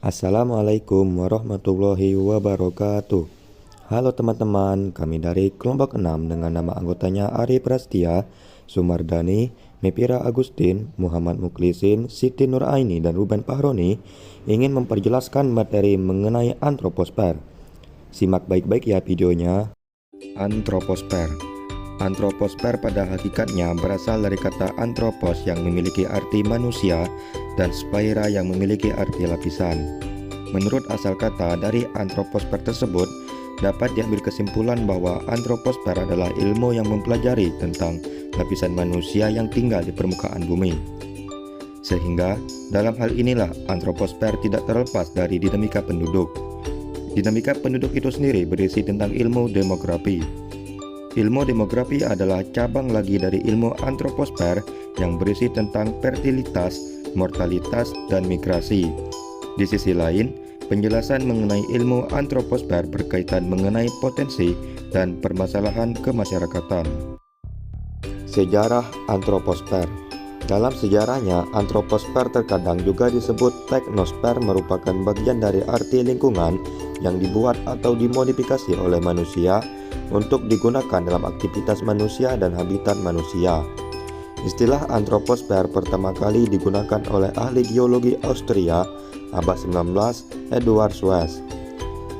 Assalamualaikum warahmatullahi wabarakatuh. Halo teman-teman, kami dari kelompok 6 dengan nama anggotanya Ari Prastia, Sumardani, Mepira Agustin, Muhammad Muklisin, Siti Nuraini, dan Ruben Pahroni ingin memperjelaskan materi mengenai antroposfer. Simak baik-baik ya videonya. Antroposfer. Antroposfer pada hakikatnya berasal dari kata antropos yang memiliki arti manusia dan sphaira yang memiliki arti lapisan. Menurut asal kata dari antroposfer tersebut, dapat diambil kesimpulan bahwa antroposfer adalah ilmu yang mempelajari tentang lapisan manusia yang tinggal di permukaan bumi. Sehingga dalam hal inilah antroposfer tidak terlepas dari dinamika penduduk. Dinamika penduduk itu sendiri berisi tentang ilmu demografi. Ilmu demografi adalah cabang lagi dari ilmu antroposfer yang berisi tentang fertilitas, mortalitas, dan migrasi. Di sisi lain, penjelasan mengenai ilmu antroposfer berkaitan mengenai potensi dan permasalahan kemasyarakatan. Sejarah antroposfer. Dalam sejarahnya, antroposfer terkadang juga disebut teknosfer, merupakan bagian dari arti lingkungan yang dibuat atau dimodifikasi oleh manusia untuk digunakan dalam aktivitas manusia dan habitat manusia. Istilah antroposfer pertama kali digunakan oleh ahli geologi Austria abad 19 Eduard Suess.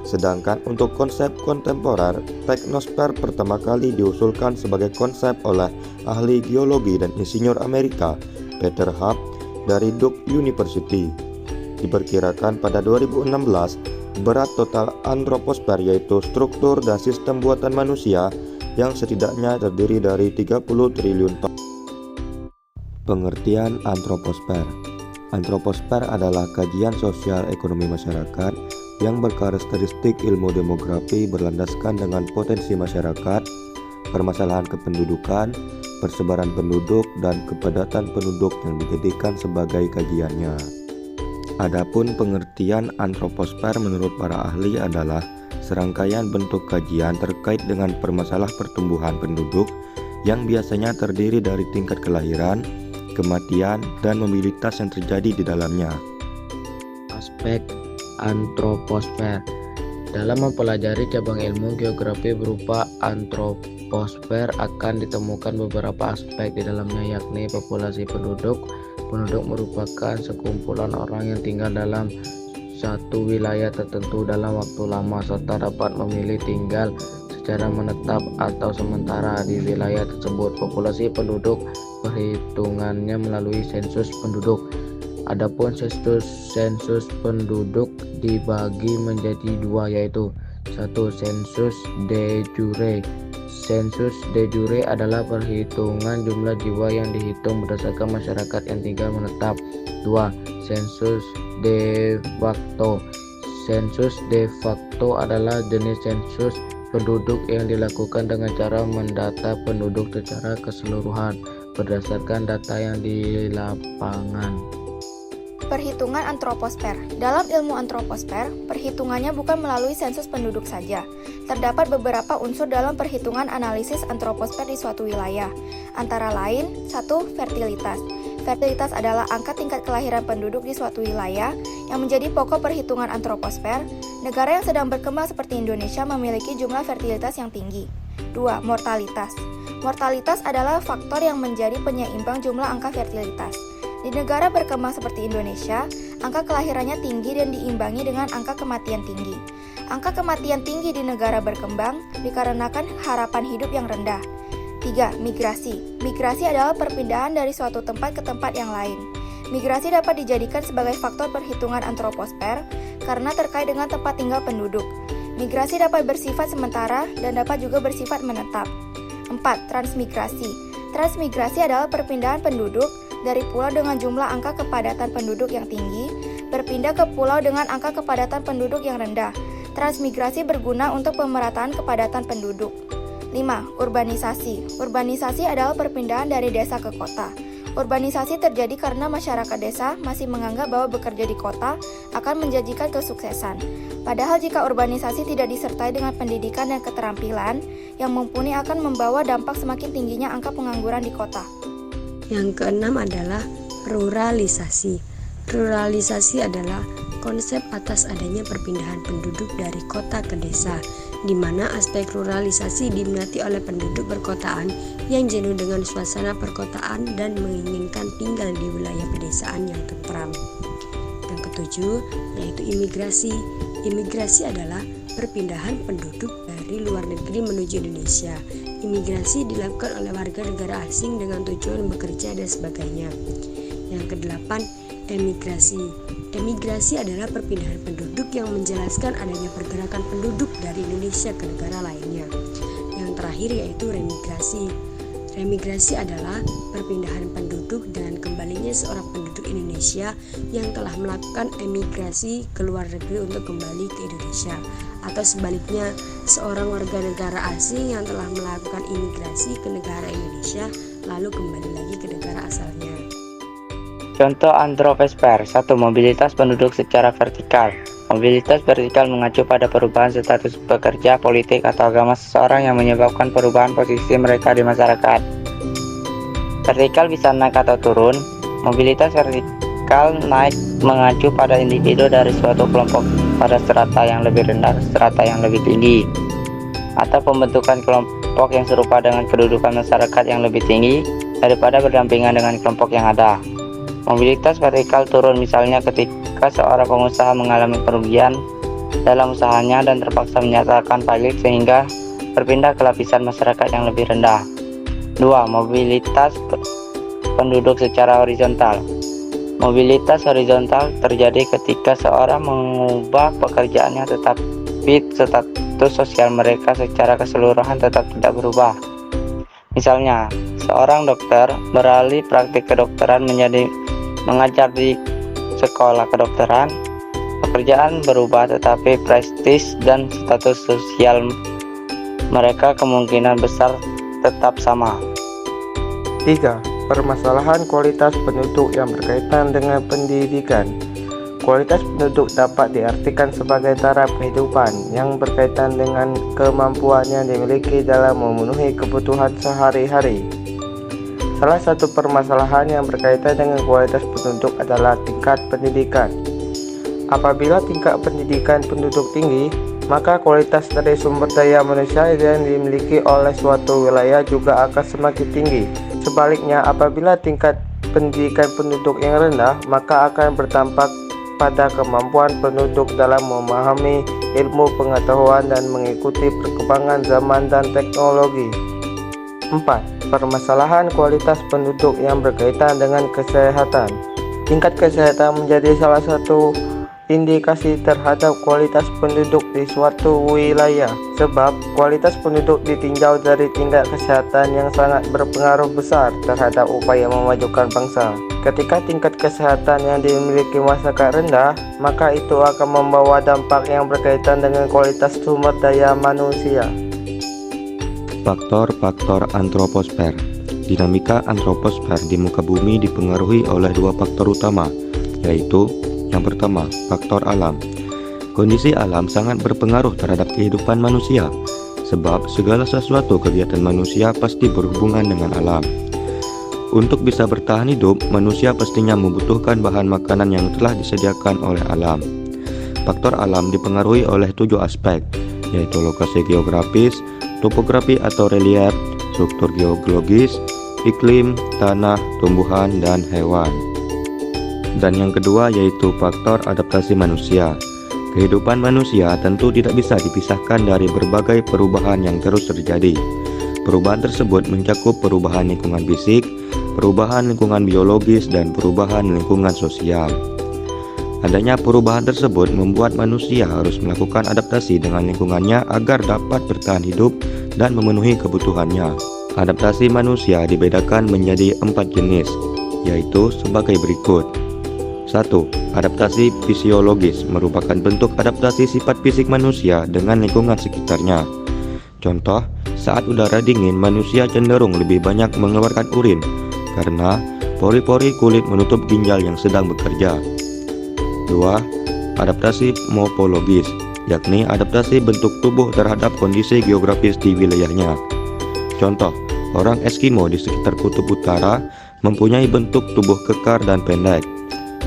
Sedangkan untuk konsep kontemporer, teknosfer pertama kali diusulkan sebagai konsep oleh ahli geologi dan insinyur Amerika Peter Hub dari Duke University. Diperkirakan pada 2016, berat total antroposfer yaitu struktur dan sistem buatan manusia yang setidaknya terdiri dari 30 triliun ton. Pengertian antroposfer. Antroposfer adalah kajian sosial ekonomi masyarakat yang berkarakteristik ilmu demografi berlandaskan dengan potensi masyarakat, permasalahan kependudukan, persebaran penduduk, dan kepadatan penduduk yang dijadikan sebagai kajiannya. Adapun pengertian antroposfer menurut para ahli adalah serangkaian bentuk kajian terkait dengan permasalahan pertumbuhan penduduk yang biasanya terdiri dari tingkat kelahiran, kematian, dan mobilitas yang terjadi di dalamnya. Aspek antroposfer. Dalam mempelajari cabang ilmu geografi berupa antroposfer akan ditemukan beberapa aspek di dalamnya, yakni populasi penduduk. Penduduk merupakan sekumpulan orang yang tinggal dalam satu wilayah tertentu dalam waktu lama serta dapat memilih tinggal secara menetap atau sementara di wilayah tersebut. Populasi penduduk perhitungannya melalui sensus penduduk. Adapun sensus penduduk dibagi menjadi dua, yaitu satu, sensus de jure. Sensus de jure adalah perhitungan jumlah jiwa yang dihitung berdasarkan masyarakat yang tinggal menetap. 2. Sensus de facto. Sensus de facto adalah jenis sensus penduduk yang dilakukan dengan cara mendata penduduk secara keseluruhan berdasarkan data yang di lapangan. Perhitungan antroposfer. Dalam ilmu antroposfer, perhitungannya bukan melalui sensus penduduk saja. Terdapat beberapa unsur dalam perhitungan analisis antroposfer di suatu wilayah. Antara lain, 1. Fertilitas. Fertilitas adalah angka tingkat kelahiran penduduk di suatu wilayah yang menjadi pokok perhitungan antroposfer. Negara yang sedang berkembang seperti Indonesia memiliki jumlah fertilitas yang tinggi. 2. Mortalitas. Mortalitas adalah faktor yang menjadi penyeimbang jumlah angka fertilitas. Di negara berkembang seperti Indonesia, angka kelahirannya tinggi dan diimbangi dengan angka kematian tinggi. Angka kematian tinggi di negara berkembang dikarenakan harapan hidup yang rendah. 3. Migrasi. Migrasi adalah perpindahan dari suatu tempat ke tempat yang lain. Migrasi dapat dijadikan sebagai faktor perhitungan antroposfer karena terkait dengan tempat tinggal penduduk. Migrasi dapat bersifat sementara dan dapat juga bersifat menetap. 4. Transmigrasi. Transmigrasi adalah perpindahan penduduk dari pulau dengan jumlah angka kepadatan penduduk yang tinggi berpindah ke pulau dengan angka kepadatan penduduk yang rendah. Transmigrasi berguna untuk pemerataan kepadatan penduduk. 5. Urbanisasi. Urbanisasi adalah perpindahan dari desa ke kota. Urbanisasi terjadi karena masyarakat desa masih menganggap bahwa bekerja di kota akan menjanjikan kesuksesan. Padahal jika urbanisasi tidak disertai dengan pendidikan dan keterampilan yang mumpuni akan membawa dampak semakin tingginya angka pengangguran di kota. Yang keenam adalah ruralisasi. Ruralisasi adalah konsep atas adanya perpindahan penduduk dari kota ke desa, di mana aspek ruralisasi diminati oleh penduduk perkotaan yang jenuh dengan suasana perkotaan dan menginginkan tinggal di wilayah pedesaan yang tentram. Yang ketujuh, yaitu imigrasi. Imigrasi adalah perpindahan penduduk dari luar negeri menuju Indonesia. Imigrasi dilakukan oleh warga negara asing dengan tujuan bekerja dan sebagainya. Yang kedelapan, emigrasi. Emigrasi adalah perpindahan penduduk yang menjelaskan adanya pergerakan penduduk dari Indonesia ke negara lainnya. Yang terakhir yaitu remigrasi. Remigrasi adalah perpindahan penduduk dengan kembalinya seorang penduduk Indonesia yang telah melakukan emigrasi ke luar negeri untuk kembali ke Indonesia, atau sebaliknya seorang warga negara asing yang telah melakukan imigrasi ke negara Indonesia lalu kembali lagi ke negara asalnya. Contoh antroposfer. 1. Mobilitas penduduk secara vertikal. Mobilitas vertikal mengacu pada perubahan status pekerja, politik, atau agama seseorang yang menyebabkan perubahan posisi mereka di masyarakat. Vertikal bisa naik atau turun. Mobilitas vertikal naik mengacu pada individu dari suatu kelompok pada strata yang lebih rendah ke strata yang lebih tinggi, atau pembentukan kelompok yang serupa dengan kedudukan masyarakat yang lebih tinggi daripada berdampingan dengan kelompok yang ada. Mobilitas vertikal turun misalnya ketika seorang pengusaha mengalami kerugian dalam usahanya dan terpaksa menyatakan pajak sehingga berpindah ke lapisan masyarakat yang lebih rendah. 2. Mobilitas penduduk secara horizontal. Mobilitas horizontal terjadi ketika seorang mengubah pekerjaannya tetapi status sosial mereka secara keseluruhan tetap tidak berubah. Misalnya, seorang dokter beralih praktik kedokteran menjadi mengajar di sekolah kedokteran. Pekerjaan berubah tetapi prestis dan status sosial mereka kemungkinan besar tetap sama. 3. Permasalahan kualitas penduduk yang berkaitan dengan pendidikan. Kualitas penduduk dapat diartikan sebagai taraf kehidupan yang berkaitan dengan kemampuan yang dimiliki dalam memenuhi kebutuhan sehari-hari. Salah satu permasalahan yang berkaitan dengan kualitas penduduk adalah tingkat pendidikan. Apabila tingkat pendidikan penduduk tinggi, maka kualitas dari sumber daya manusia yang dimiliki oleh suatu wilayah juga akan semakin tinggi. Sebaliknya, apabila tingkat pendidikan penduduk yang rendah, maka akan berdampak pada kemampuan penduduk dalam memahami ilmu pengetahuan dan mengikuti perkembangan zaman dan teknologi. 4. Permasalahan kualitas penduduk yang berkaitan dengan kesehatan. Tingkat kesehatan menjadi salah satu indikasi terhadap kualitas penduduk di suatu wilayah, sebab kualitas penduduk ditinjau dari tingkat kesehatan yang sangat berpengaruh besar terhadap upaya memajukan bangsa. Ketika tingkat kesehatan yang dimiliki masyarakat rendah, maka itu akan membawa dampak yang berkaitan dengan kualitas sumber daya manusia. Faktor-faktor antroposfer. Dinamika antroposfer di muka bumi dipengaruhi oleh dua faktor utama, yaitu yang pertama, faktor alam. Kondisi alam sangat berpengaruh terhadap kehidupan manusia, sebab segala sesuatu kegiatan manusia pasti berhubungan dengan alam. Untuk bisa bertahan hidup, manusia pastinya membutuhkan bahan makanan yang telah disediakan oleh alam. Faktor alam dipengaruhi oleh 7 aspek, yaitu lokasi geografis, topografi atau relief, struktur geologis, iklim, tanah, tumbuhan, dan hewan. Dan yang kedua yaitu faktor adaptasi manusia. Kehidupan manusia tentu tidak bisa dipisahkan dari berbagai perubahan yang terus terjadi. Perubahan tersebut mencakup perubahan lingkungan fisik, perubahan lingkungan biologis, dan perubahan lingkungan sosial. Adanya perubahan tersebut membuat manusia harus melakukan adaptasi dengan lingkungannya agar dapat bertahan hidup dan memenuhi kebutuhannya. Adaptasi manusia dibedakan menjadi 4 jenis, yaitu sebagai berikut. 1. Adaptasi fisiologis merupakan bentuk adaptasi sifat fisik manusia dengan lingkungan sekitarnya. Contoh, Saat udara dingin, manusia cenderung lebih banyak mengeluarkan urin karena pori-pori kulit menutup ginjal yang sedang bekerja. 2. Adaptasi morfologis, yakni adaptasi bentuk tubuh terhadap kondisi geografis di wilayahnya. Contoh, orang Eskimo di sekitar kutub utara mempunyai bentuk tubuh kekar dan pendek.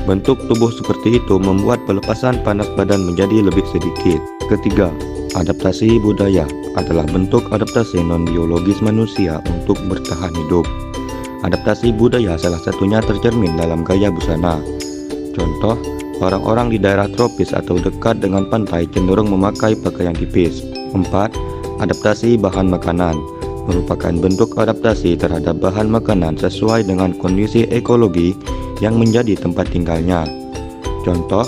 Bentuk tubuh seperti itu membuat pelepasan panas badan menjadi lebih sedikit. Ketiga, adaptasi budaya adalah bentuk adaptasi non-biologis manusia untuk bertahan hidup. Adaptasi budaya salah satunya tercermin dalam gaya busana. Contoh, orang-orang di daerah tropis atau dekat dengan pantai cenderung memakai pakaian tipis. 4. Adaptasi bahan makanan merupakan bentuk adaptasi terhadap bahan makanan sesuai dengan kondisi ekologi yang menjadi tempat tinggalnya. Contoh,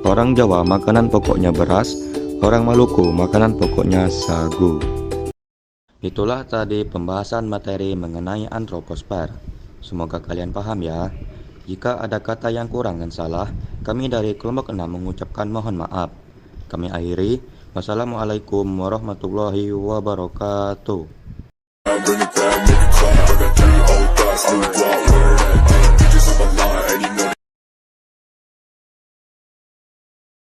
orang Jawa makanan pokoknya beras, orang Maluku makanan pokoknya sagu. Itulah tadi pembahasan materi mengenai antroposfer. Semoga kalian paham ya. Jika ada kata yang kurang dan salah, kami dari kelompok 6 mengucapkan mohon maaf. Kami akhiri. Wassalamualaikum warahmatullahi wabarakatuh.